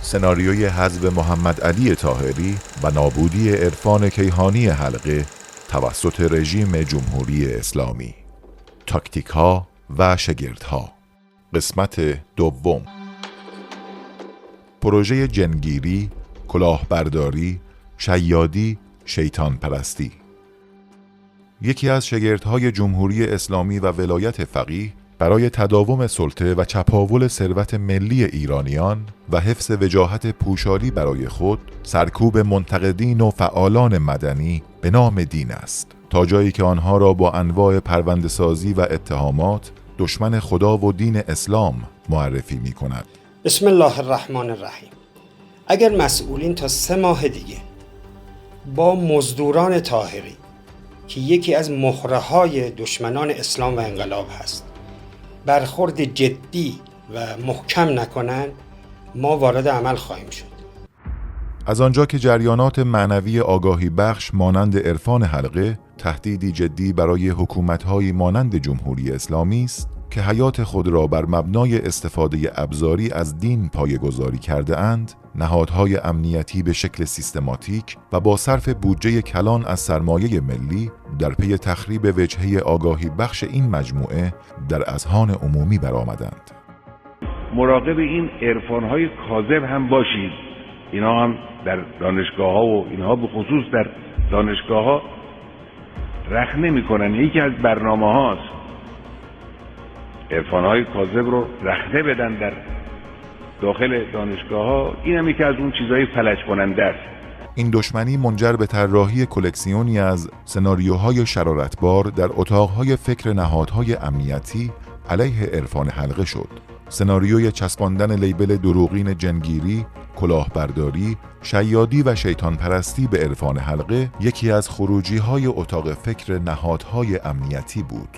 سناریوی حذف محمد علی طاهری و نابودی عرفان کیهانی حلقه توسط رژیم جمهوری اسلامی. تاکتیک‌ها و شگردها. قسمت دوم. پروژه جنگیری، کلاهبرداری، شیادی، شیطان پرستی. یکی از شگردهای جمهوری اسلامی و ولایت فقیه برای تداوم سلطه و چپاول ثروت ملی ایرانیان و حفظ وجاهت پوشالی برای خود، سرکوب منتقدین و فعالان مدنی به نام دین است، تا جایی که آنها را با انواع پرونده‌سازی و اتهامات دشمن خدا و دین اسلام معرفی می کند. بسم الله الرحمن الرحیم. اگر مسئولین تا 3 ماه دیگه با مزدوران طاهری که یکی از مهره‌های دشمنان اسلام و انقلاب هست برخورد جدی و محکم نکنند، ما وارد عمل خواهیم شد. از آنجا که جریانات معنوی آگاهی بخش مانند عرفان حلقه تهدیدی جدی برای حکومت‌های مانند جمهوری اسلامی است که حیات خود را بر مبنای استفاده ابزاری از دین پایه‌گذاری کرده اند، نهادهای امنیتی به شکل سیستماتیک و با صرف بودجه کلان از سرمایه ملی در پی تخریب وجهه آگاهی بخش این مجموعه در اذهان عمومی برآمدند. مراقب این عرفان‌های کاذب هم باشید. اینا هم در دانشگاه‌ها و اینها به خصوص در دانشگاه‌ها رخ نمی‌کنن. یکی از برنامه‌هاست عرفان‌های کاذب رو رخنه بدن در داخل دانشگاه‌ها. این هم یکی از اون چیزهای فلج کننده است. این دشمنی منجر به طراحی کلکسیونی از سناریوهای شرارتبار در اتاقهای فکر نهادهای امنیتی علیه عرفان حلقه شد. سناریوی چسباندن لیبل دروغین جنگیری، کلاهبرداری، شیادی و شیطان پرستی به عرفان حلقه یکی از خروجی‌های اتاق فکر نهادهای امنیتی بود.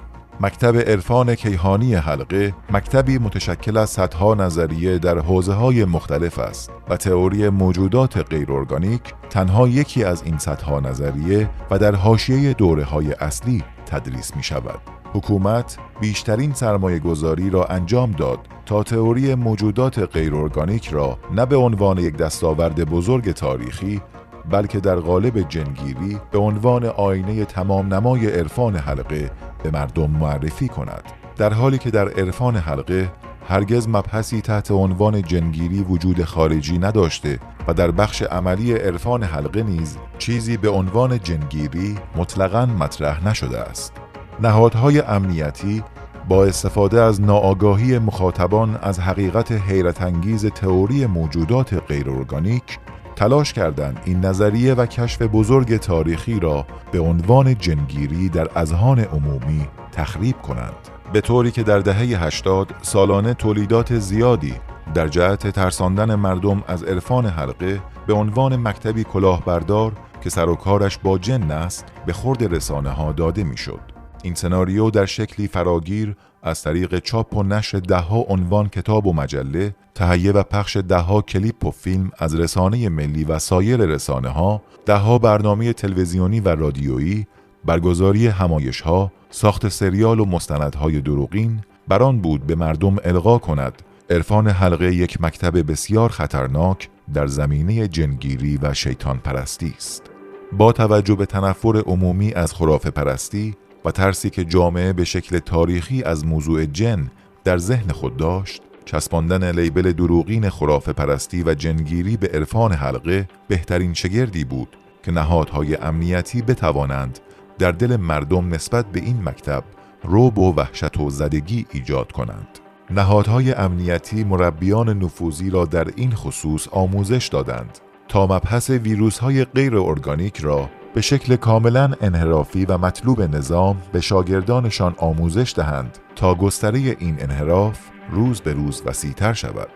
مکتب عرفان کیهانی حلقه مکتبی متشکل از صدها نظریه در حوزه‌های مختلف است و تئوری موجودات غیر ارگانیک تنها یکی از این صدها نظریه و در حاشیه دوره‌های اصلی تدریس می‌شود. حکومت بیشترین سرمایه گذاری را انجام داد تا تئوری موجودات غیر ارگانیک را نه به عنوان یک دستاورد بزرگ تاریخی بلکه در قالب جنگیری به عنوان آینه تمام نمای عرفان حلقه به مردم معرفی کند، در حالی که در عرفان حلقه هرگز مبحثی تحت عنوان جنگیری وجود خارجی نداشته و در بخش عملی عرفان حلقه نیز چیزی به عنوان جنگیری مطلقاً مطرح نشده است. نهادهای امنیتی با استفاده از ناآگاهی مخاطبان از حقیقت حیرت انگیز تئوری موجودات غیر ارگانیک تلاش کردند این نظریه و کشف بزرگ تاریخی را به عنوان جنگیری در اذهان عمومی تخریب کنند، به طوری که در دهه 80 سالانه تولیدات زیادی در جهت ترساندن مردم از عرفان حلقه به عنوان مکتبی کلاهبردار که سر و کارش با جن است به خورد رسانه‌ها داده می‌شد. این سناریو در شکلی فراگیر از طریق چاپ و نشر 10 عنوان کتاب و مجله، تهیه و پخش 10 کلیپ و فیلم از رسانه ملی و سایر رسانه‌ها، 10 برنامه تلویزیونی و رادیویی، برگزاری همایش‌ها، ساخت سریال و مستندهای دروغین بر آن بود به مردم القا کند عرفان حلقه یک مکتب بسیار خطرناک در زمینه جنگیری و شیطان پرستی است. با توجه به تنفر عمومی از خرافه پرستی و ترسی که جامعه به شکل تاریخی از موضوع جن در ذهن خود داشت، چسباندن لیبل دروغین خرافه پرستی و جنگیری به عرفان حلقه بهترین شگردی بود که نهادهای امنیتی بتوانند در دل مردم نسبت به این مکتب رعب و وحشت و زدگی ایجاد کنند. نهادهای امنیتی مربیان نفوذی را در این خصوص آموزش دادند تا مبحث ویروس‌های غیر ارگانیک را به شکل کاملا انحرافی و مطلوب نظام به شاگردانشان آموزش دهند تا گستره این انحراف روز به روز وسیع‌تر شود.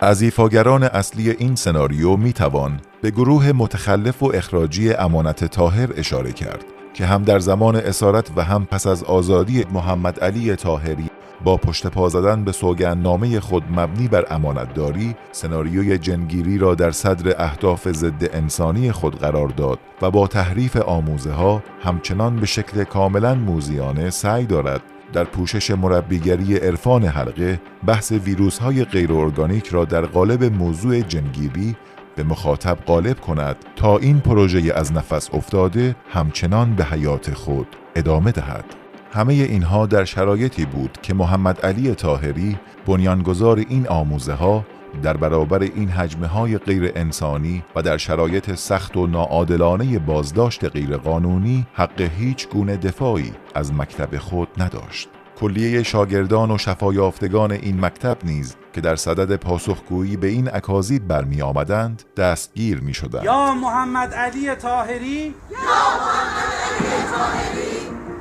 از ایفاگران اصلی این سناریو میتوان به گروه متخلف و اخراجی امانت طاهر اشاره کرد که هم در زمان اسارت و هم پس از آزادی محمد علی طاهری با پشت پا زدن به سوگندنامه خود مبنی بر امانتداری سناریوی جنگیری را در صدر اهداف ضد انسانی خود قرار داد و با تحریف آموزه ها همچنان به شکل کاملا موذیانه سعی دارد در پوشش مربیگری عرفان حلقه بحث ویروس‌های غیر ارگانیک را در قالب موضوع جنگیری به مخاطب غالب کند تا این پروژه از نفس افتاده همچنان به حیات خود ادامه دهد. همه اینها در شرایطی بود که محمد علی طاهری بنیانگذار این آموزه‌ها در برابر این حجم‌های غیر انسانی و در شرایط سخت و ناعادلانه بازداشت غیرقانونی حق هیچ گونه دفاعی از مکتب خود نداشت. کلیه شاگردان و شفایافتگان این مکتب نیز که در صدد پاسخگویی به این اکاذیب برمی آمدند دستگیر می شدند. یا محمد علی طاهری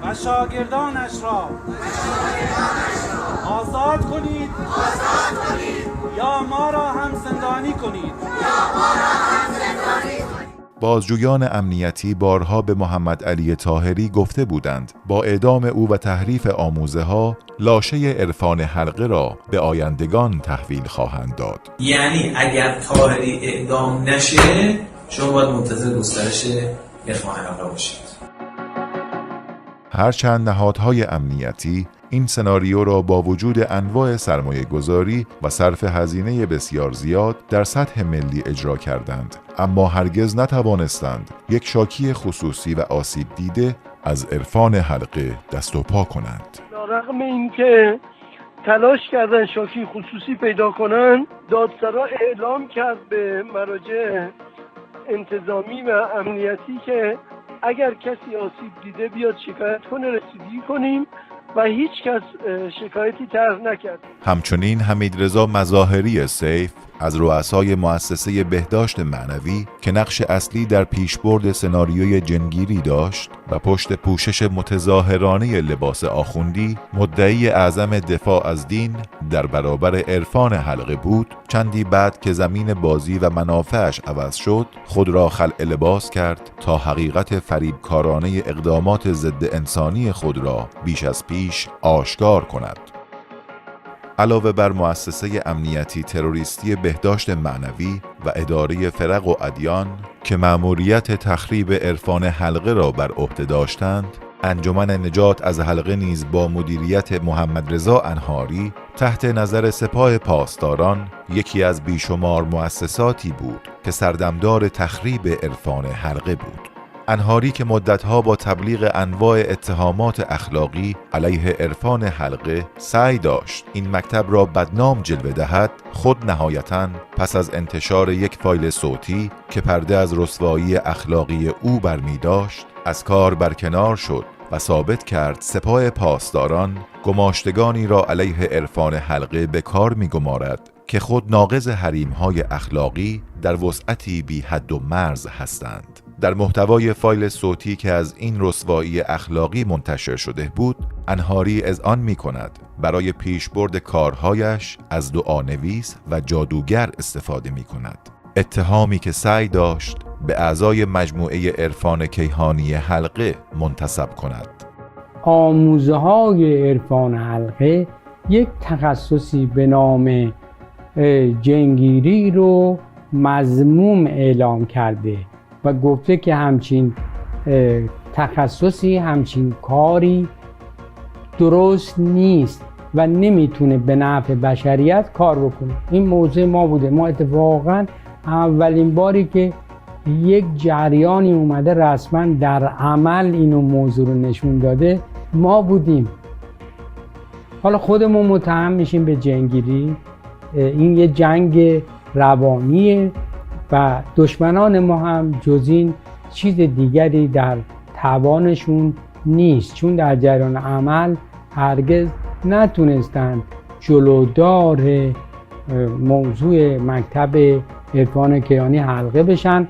و شاگردانش را آزاد کنید یا ما را هم زندانی کنید. بازجویان امنیتی بارها به محمد علی طاهری گفته بودند با اعدام او و تحریف آموزه‌ها لاشه عرفان حلقه را به آیندگان تحویل خواهند داد. یعنی اگر طاهری اعدام نشه شما باید منتظر گسترش عرفان حلقه باشید. هرچند نهادهای امنیتی این سناریو را با وجود انواع سرمایه گذاری و صرف هزینه بسیار زیاد در سطح ملی اجرا کردند، اما هرگز نتوانستند یک شاکی خصوصی و آسیب دیده از عرفان حلقه دست و پا کنند. رغم اینکه تلاش کردن شاکی خصوصی پیدا کنند، دادسرا اعلام کرد به مراجع انتظامی و امنیتی که اگر کسی آسیب دیده بیاد شکایت کنه، رسیدگی کنیم و هیچ کس شکایتی طرح نکرد. همچنین حمیدرضا مظاهری سیف از رؤسای مؤسسه بهداشت معنوی که نقش اصلی در پیشبرد سناریوی جنگیری داشت و پشت پوشش متظاهرانه لباس آخوندی مدعی اعظم دفاع از دین در برابر عرفان حلقه بود، چندی بعد که زمین بازی و منافعش عوض شد خود را خلع لباس کرد تا حقیقت فریبکارانه اقدامات ضد انسانی خود را بیش از پیش آشکار کند. علاوه بر مؤسسه امنیتی تروریستی بهداشت معنوی و اداره فرق و ادیان که مأموریت تخریب عرفان حلقه را بر عهده داشتند، انجمن نجات از حلقه نیز با مدیریت محمدرضا انهاری تحت نظر سپاه پاسداران یکی از بیشمار مؤسساتی بود که سردمدار تخریب عرفان حلقه بود. انهاری که مدتها با تبلیغ انواع اتهامات اخلاقی علیه عرفان حلقه سعی داشت این مکتب را بدنام جلوه دهد، خود نهایتاً پس از انتشار یک فایل صوتی که پرده از رسوایی اخلاقی او برمی داشت از کار برکنار شد و ثابت کرد سپاه پاسداران گماشتگانی را علیه عرفان حلقه به کار می گمارد که خود ناقض حریم‌های اخلاقی در وسعتی بی حد و مرز هستند. در محتوای فایل صوتی که از این رسوایی اخلاقی منتشر شده بود، انهاری اذعان می‌کند برای پیشبرد کارهایش از دعانویس و جادوگر استفاده می‌کند. اتهامی که سعی داشت به اعضای مجموعه عرفان کیهانی حلقه منتسب کند. آموزه‌های عرفان حلقه یک تخصصی به نام جنگیری رو مذموم اعلام کرده و گفته که همچین تخصصی، همچین کاری درست نیست و نمیتونه به نفع بشریت کار بکنه. این موضوع ما بوده. ما اتفاقا اولین باری که یک جریانی اومده رسما در عمل اینو موضوع رو نشون داده ما بودیم. حالا خودمون متهم میشیم به جنگیری. این یه جنگ روانیه و دشمنان ما هم جز این چیز دیگری در توانشون نیست، چون در جریان عمل هرگز نتونستند جلودار موضوع مکتب عرفان کیهانی حلقه بشن